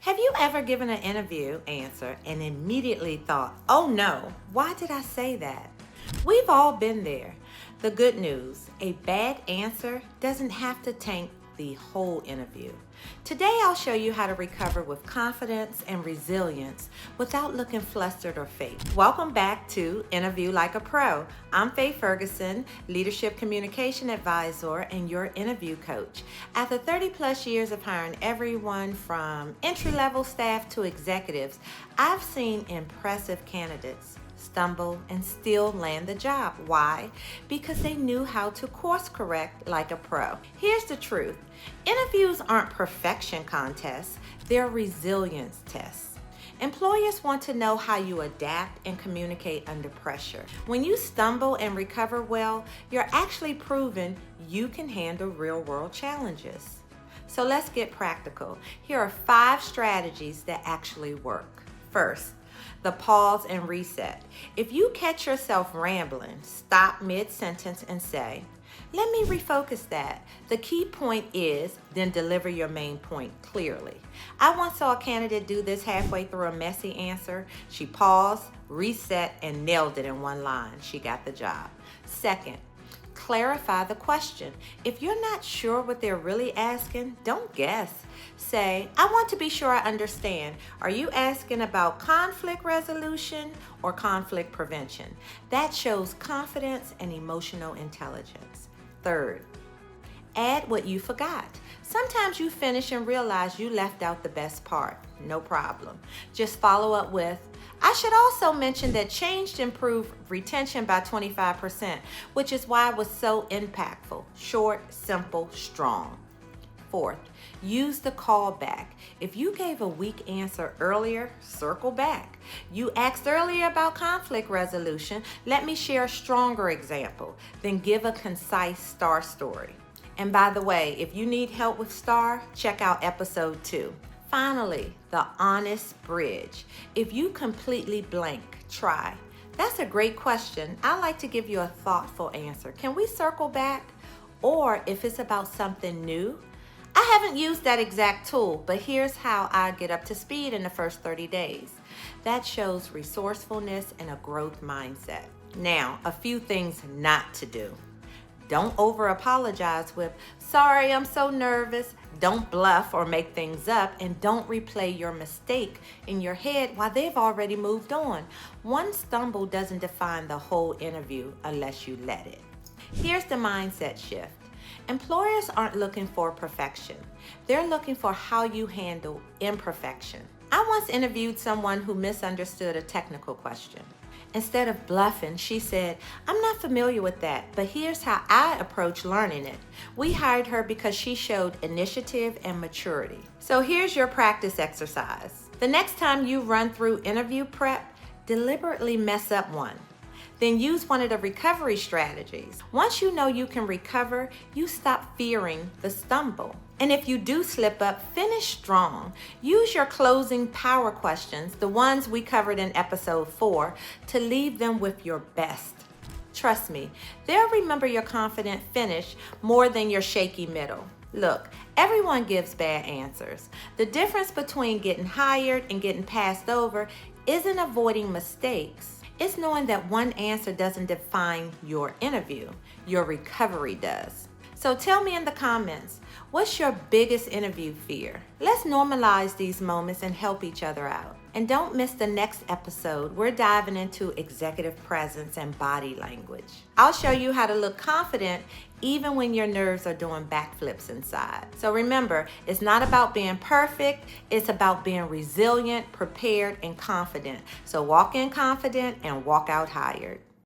Have you ever given an interview answer and immediately thought, oh no, why did I say that? We've all been there. The good news, a bad answer doesn't have to tank the whole interview. Today I'll show you how to recover with confidence and resilience without looking flustered or fake. Welcome back to Interview Like a Pro. I'm Faye Ferguson, Leadership Communication Advisor and your interview coach. After 30 plus years of hiring everyone from entry-level staff to executives, I've seen impressive candidates stumble and still land the job. Why? Because they knew how to course correct like a pro. Here's the truth. Interviews aren't perfection contests, they're resilience tests. Employers want to know how you adapt and communicate under pressure. When you stumble and recover well, you're actually proving you can handle real-world challenges. So let's get practical. Here are 5 strategies that actually work. First, the pause and reset. If you catch yourself rambling, stop mid-sentence and say, let me refocus that. The key point is, then deliver your main point clearly. I once saw a candidate do this halfway through a messy answer. She paused, reset, and nailed it in one line. She got the job. Second, clarify the question. If you're not sure what they're really asking, don't guess. Say, I want to be sure I understand. Are you asking about conflict resolution or conflict prevention? That shows confidence and emotional intelligence. Third, add what you forgot. Sometimes you finish and realize you left out the best part. No problem. Just follow up with, I should also mention that change improved retention by 25%, which is why it was so impactful. Short, simple, strong. Fourth, use the callback. If you gave a weak answer earlier, circle back. You asked earlier about conflict resolution. Let me share a stronger example. Then give a concise STAR story. And by the way, if you need help with STAR, check out episode 2. Finally, the honest bridge. If you completely blank, try. That's a great question. I like to give you a thoughtful answer. Can we circle back? Or if it's about something new, I haven't used that exact tool, but here's how I get up to speed in the first 30 days. That shows resourcefulness and a growth mindset. Now, a few things not to do. Don't over-apologize with, sorry, I'm so nervous. Don't bluff or make things up, and don't replay your mistake in your head while they've already moved on. One stumble doesn't define the whole interview unless you let it. Here's the mindset shift. Employers aren't looking for perfection. They're looking for how you handle imperfection. I once interviewed someone who misunderstood a technical question. Instead of bluffing, she said, I'm not familiar with that, but here's how I approach learning it. We hired her because she showed initiative and maturity. So here's your practice exercise. The next time you run through interview prep, deliberately mess up one. Then use one of the recovery strategies. Once you know you can recover, you stop fearing the stumble. And if you do slip up, finish strong. Use your closing power questions, the ones we covered in episode 4, to leave them with your best. Trust me, they'll remember your confident finish more than your shaky middle. Look, everyone gives bad answers. The difference between getting hired and getting passed over isn't avoiding mistakes. It's knowing that one answer doesn't define your interview. Your recovery does. So tell me in the comments, what's your biggest interview fear? Let's normalize these moments and help each other out. And don't miss the next episode. We're diving into executive presence and body language. I'll show you how to look confident even when your nerves are doing backflips inside. So remember, it's not about being perfect. It's about being resilient, prepared, and confident. So walk in confident and walk out hired.